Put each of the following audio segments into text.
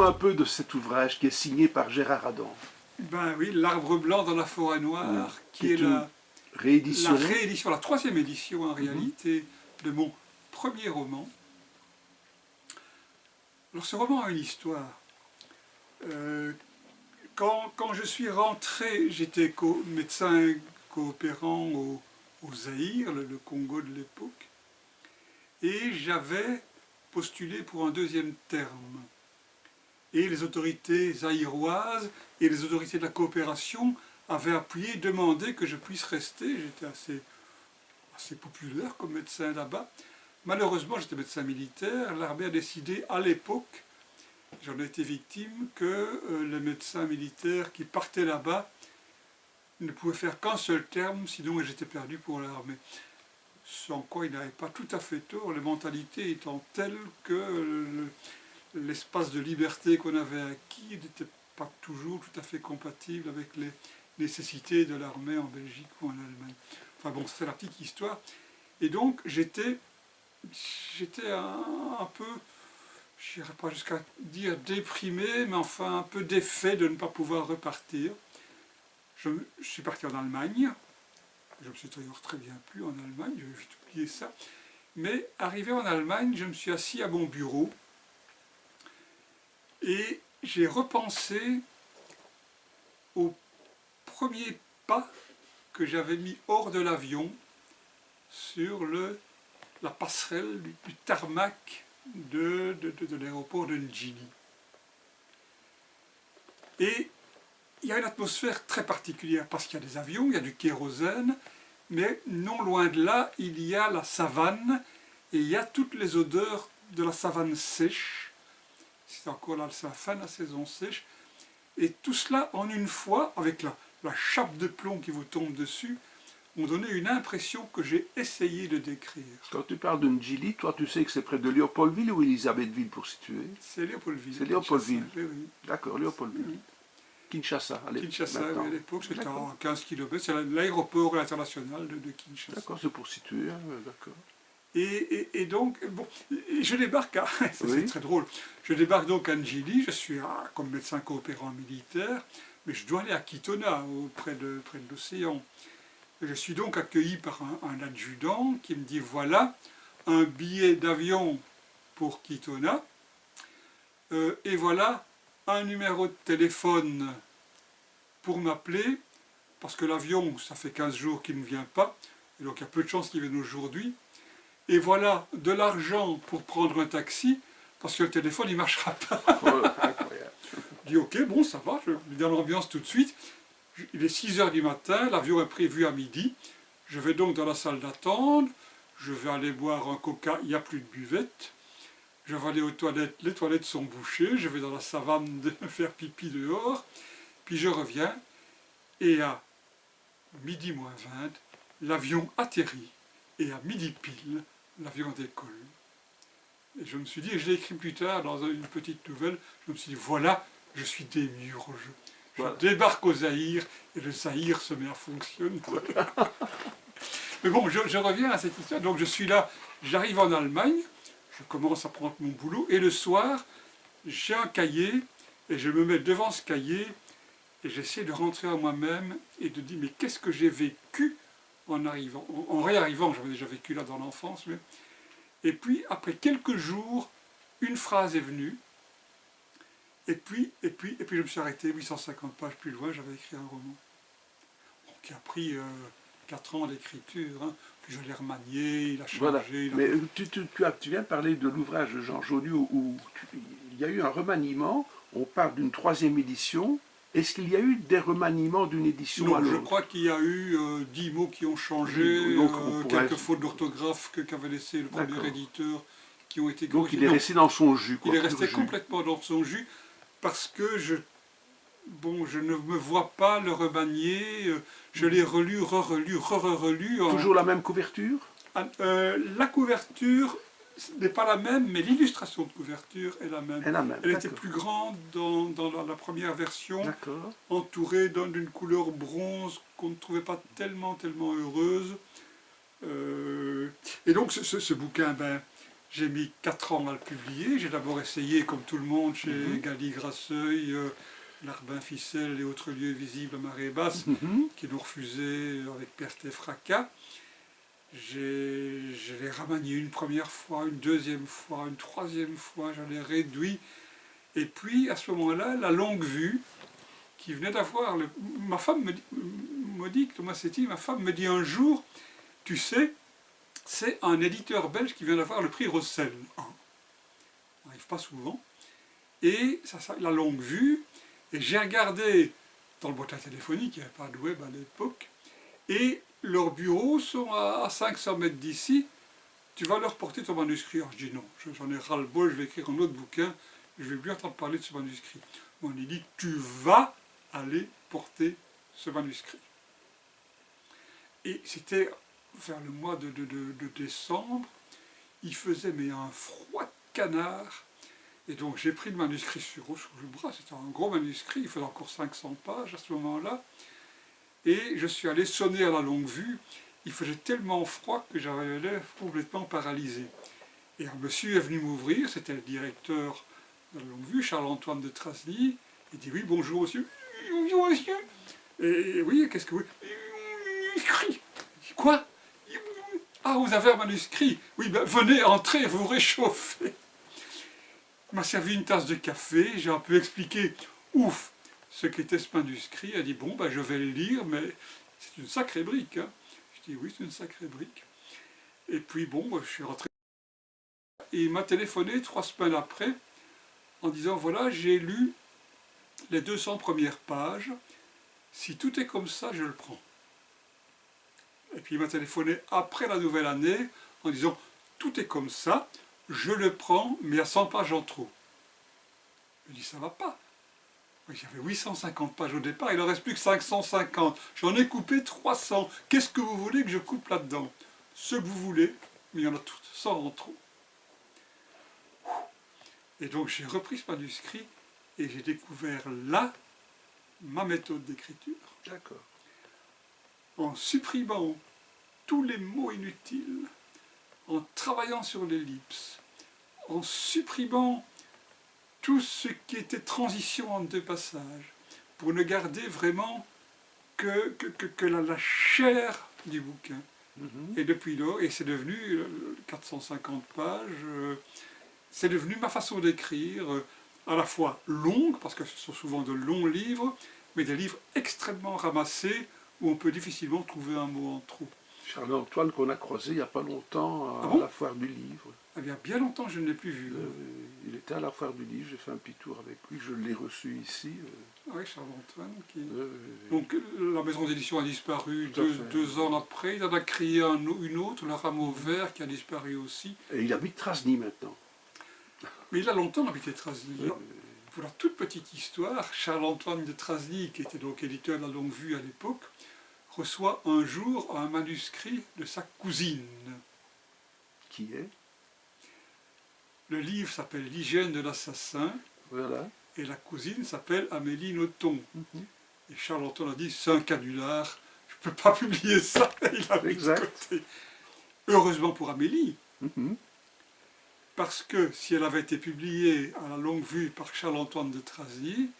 Parle-nous un peu de cet ouvrage qui est signé par Gérard Adam. Ben oui, L'Arbre blanc dans la forêt noire, qui est une la réédition. réédition, la troisième édition en réalité, de mon premier roman. Alors ce roman a une histoire. Quand je suis rentré, j'étais médecin coopérant au Zaïre, le Congo de l'époque, et j'avais postulé pour un deuxième terme. Et les autorités zaïroises et les autorités de la coopération avaient appuyé, demandé que je puisse rester. J'étais assez populaire comme médecin là-bas. Malheureusement, j'étais médecin militaire. L'armée a décidé à l'époque, j'en ai été victime, que les médecins militaires qui partaient là-bas ne pouvaient faire qu'un seul terme, sinon j'étais perdu pour l'armée. Sans quoi il n'avait pas tout à fait tort, les mentalités étant telles que l'espace de liberté qu'on avait acquis n'était pas toujours tout à fait compatible avec les nécessités de l'armée en Belgique ou en Allemagne. Enfin bon, c'est la petite histoire. Et donc j'étais un peu, je n'irai pas jusqu'à dire déprimé, mais enfin un peu défait de ne pas pouvoir repartir. Je suis parti en Allemagne. Je me suis d'ailleurs très bien plu en Allemagne, je vais vite oublier ça. Mais arrivé en Allemagne, je me suis assis à mon bureau et j'ai repensé au premier pas que j'avais mis hors de l'avion sur la passerelle du tarmac de l'aéroport de Njini. Et il y a une atmosphère très particulière parce qu'il y a des avions, il y a du kérosène, mais non loin de là, il y a la savane et il y a toutes les odeurs de la savane sèche. C'est encore là, c'est la fin de la saison sèche. Et tout cela en une fois, avec la chape de plomb qui vous tombe dessus, ont donné une impression que j'ai essayé de décrire. Quand tu parles de Njili, toi tu sais que c'est près de Léopoldville ou Elisabethville pour situer? C'est Léopoldville. C'est Léopoldville. Oui, oui. D'accord, Léopoldville. Oui. Kinshasa, à l'époque. Kinshasa, oui, à l'époque, c'était à 15 km. C'est l'aéroport international de Kinshasa. D'accord, c'est pour situer, hein, d'accord. Et donc, bon, je débarque à... C'est Oui. très drôle. Je débarque donc à Njili, je suis comme médecin coopérant militaire, mais je dois aller à Kitona, près de l'océan. Je suis donc accueilli par un adjudant qui me dit, voilà, un billet d'avion pour Kitona, et voilà un numéro de téléphone pour m'appeler, parce que l'avion, ça fait 15 jours qu'il ne vient pas, et donc il y a peu de chances qu'il vienne aujourd'hui. Et voilà de l'argent pour prendre un taxi, parce que le téléphone, il ne marchera pas. Incroyable. Je dis, ok, bon, ça va, je mets dans l'ambiance tout de suite. Il est 6 h du matin, l'avion est prévu à midi. Je vais donc dans la salle d'attente, je vais aller boire un coca, il n'y a plus de buvette. Je vais aller aux toilettes, les toilettes sont bouchées, je vais dans la savane de faire pipi dehors. Puis je reviens, et à midi moins 20, l'avion atterrit. Et à midi pile, l'avion décolle. Et je me suis dit, et je l'ai écrit plus tard dans une petite nouvelle, je me suis dit, voilà, je suis démiurge. Je débarque au Zaïre, et le Zaïre se met à fonctionner. Mais bon, je reviens à cette histoire. Donc je suis là, j'arrive en Allemagne, je commence à prendre mon boulot, et le soir, j'ai un cahier, et je me mets devant ce cahier, et j'essaie de rentrer à moi-même, et de dire, mais qu'est-ce que j'ai vécu en arrivant, en réarrivant, j'avais déjà vécu là dans l'enfance, mais... Et puis, après quelques jours, une phrase est venue, et puis je me suis arrêté 850 pages plus loin, j'avais écrit un roman. Bon, qui a pris 4 ans d'écriture, hein. Puis je l'ai remanié, il a changé. Voilà. Mais tu viens de parler de l'ouvrage de Jean Jonu où il y a eu un remaniement, on parle d'une 3e édition. Est-ce qu'il y a eu des remaniements d'une édition à l'autre? Non, je crois qu'il y a eu 10 mots qui ont changé, quelques fautes d'orthographe qu'avait laissé le premier éditeur qui ont été corrigées. Donc il est resté dans son jus. Il est resté complètement dans son jus parce que je ne me vois pas le remanier. Je l'ai relu, re-relu. Toujours la même couverture? La couverture n'est pas la même, mais l'illustration de couverture est la même. Elle était plus grande dans la première version, entourée d'une couleur bronze qu'on ne trouvait pas tellement heureuse. Et donc ce bouquin, J'ai mis 4 ans à le publier. J'ai d'abord essayé, comme tout le monde, chez Galli Grasseuil, Larbin Ficelle et autres lieux visibles à marée basse, qui nous refusaient avec perte et fracas. Je l'ai remanié une première fois, une deuxième fois, une troisième fois, j'en ai réduit. Et puis, à ce moment-là, la Longue Vue, qui venait d'avoir... Ma femme me dit, Thomas Setti, ma femme me dit un jour, tu sais, c'est un éditeur belge qui vient d'avoir le prix Rossel. Ça n'arrive pas souvent. Et la Longue Vue, et j'ai regardé dans le boîtier téléphonique, il n'y avait pas de web à l'époque, et leurs bureaux sont à 500 mètres d'ici, tu vas leur porter ton manuscrit. Alors je dis non, j'en ai ras-le-bol, je vais écrire un autre bouquin, je ne vais plus entendre parler de ce manuscrit. On lui dit, tu vas aller porter ce manuscrit. Et c'était vers le mois de décembre, il faisait mais un froid de canard, et donc j'ai pris le manuscrit sous le bras, c'était un gros manuscrit, il faisait encore 500 pages à ce moment-là, et je suis allé sonner à la Longue Vue. Il faisait tellement froid que j'avais l'air complètement paralysé. Et un monsieur est venu m'ouvrir, c'était le directeur de la Longue Vue, Charles-Antoine de Trasny. Il dit oui, bonjour monsieur. Bonjour monsieur. Et oui, qu'est-ce que vous... Quoi? Ah, vous avez un manuscrit? Oui, ben venez, entrez, vous réchauffez. Il m'a servi une tasse de café, j'ai un peu expliqué, ouf, ce qu'était ce manuscrit. Elle dit, bon, ben, je vais le lire, mais c'est une sacrée brique. Hein. Je dis, oui, c'est une sacrée brique. Et puis, bon, ben, je suis rentré. Et il m'a téléphoné 3 semaines après, en disant, voilà, j'ai lu les 200 premières pages. Si tout est comme ça, je le prends. Et puis il m'a téléphoné après la nouvelle année, en disant, tout est comme ça, je le prends, mais à 100 pages en trop. Je dis, ça va pas. J'avais 850 pages au départ, il ne reste plus que 550. J'en ai coupé 300. Qu'est-ce que vous voulez que je coupe là-dedans? Ce que vous voulez, mais il y en a toutes 100 en trop. Et donc j'ai repris ce manuscrit et j'ai découvert là ma méthode d'écriture. D'accord. En supprimant tous les mots inutiles, en travaillant sur l'ellipse, en supprimant tout ce qui était transition entre 2 passages, pour ne garder vraiment que la chair du bouquin. Et depuis lors, et c'est devenu 450 pages, c'est devenu ma façon d'écrire, à la fois longue, parce que ce sont souvent de longs livres, mais des livres extrêmement ramassés, où on peut difficilement trouver un mot en trop. Charles-Antoine qu'on a croisé il n'y a pas longtemps à la foire du livre. Eh bien longtemps que je ne l'ai plus vu. Il était à la foire du livre, j'ai fait un petit tour avec lui, je l'ai reçu ici. Oui, Charles-Antoine. Donc la maison d'édition a disparu 2 ans après, il en a créé une autre, le Rameau Vert, qui a disparu aussi. Et il habite Trasny maintenant. Mais il a longtemps habité Trasny. Pour la toute petite histoire, Charles-Antoine de Trasny, qui était donc éditeur de la Longue Vue à l'époque, reçoit un jour un manuscrit de sa cousine. Qui est? Le livre s'appelle L'hygiène de l'assassin. Voilà. Et la cousine s'appelle Amélie Nothomb. Et Charles-Antoine a dit, c'est un canular, je ne peux pas publier ça. Il a mis de côté. Heureusement pour Amélie. Parce que si elle avait été publiée à la Longue Vue par Charles-Antoine de Trasny,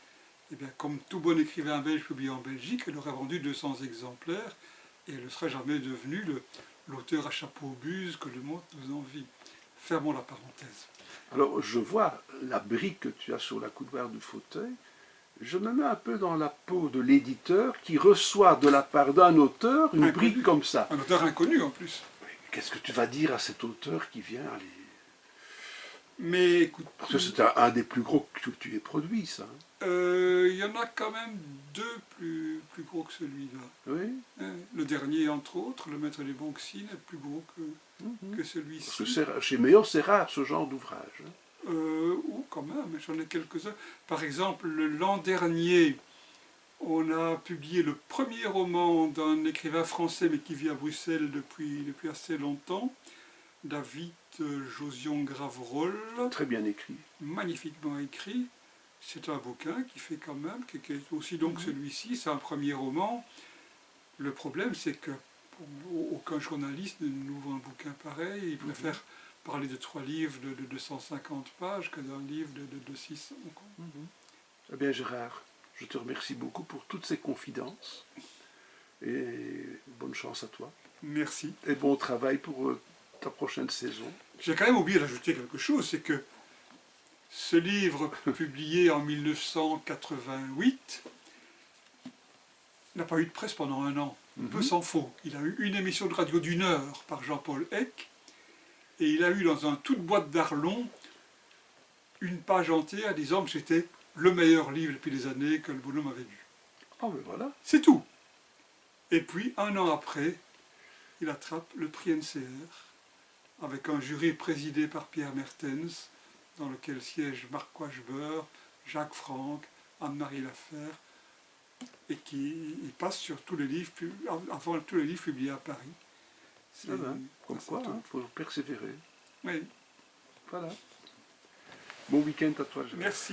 eh bien, comme tout bon écrivain belge publié en Belgique, elle aurait vendu 200 exemplaires et elle ne serait jamais devenue l'auteur à chapeau buse que le monde nous envie. Fermons la parenthèse. Alors, je vois la brique que tu as sur la coudoir du fauteuil. Je me mets un peu dans la peau de l'éditeur qui reçoit de la part d'un auteur une brique comme ça. Un auteur inconnu en plus. Qu'est-ce que tu vas dire à cet auteur qui vient aller... Mais écoute... Parce que c'est un des plus gros que tu aies produit, ça. Il y en a quand même 2 plus gros que celui-là. Oui. Le dernier, entre autres, le Maître des Banksines, est plus gros que celui-ci. Parce que chez Meillon, c'est rare ce genre d'ouvrage. Quand même, j'en ai quelques-uns. Par exemple, l'an dernier, on a publié le premier roman d'un écrivain français, mais qui vit à Bruxelles depuis assez longtemps, David Josion Graverolle. Très bien écrit. Magnifiquement écrit. C'est un bouquin qui fait quand même, qui est aussi donc celui-ci, c'est un premier roman. Le problème, c'est que aucun journaliste ne nous ouvre un bouquin pareil, il préfère parler de 3 livres de 250 pages que d'un livre de 600. Eh bien, Gérard, je te remercie beaucoup pour toutes ces confidences. Et bonne chance à toi. Merci. Et bon travail pour ta prochaine saison. J'ai quand même oublié d'ajouter quelque chose, c'est que ce livre publié en 1988 n'a pas eu de presse pendant 1 an. Peu s'en faut. Il a eu une émission de radio d'1 heure par Jean-Paul Eck, et il a eu dans un toute boîte d'Arlon une page entière disant que c'était le meilleur livre depuis des années que le bonhomme avait lu. Ah ben voilà. C'est tout. Et puis, 1 an après, il attrape le prix NCR, avec un jury présidé par Pierre Mertens, dans lequel siègent Marc Quachbeur, Jacques Franck, Anne-Marie Laferre, et qui passe sur tous les livres, avant tous les livres publiés à Paris. Ah ben, comme quoi, il faut persévérer. Oui, Voilà. Bon week-end à toi, Gérard. merci.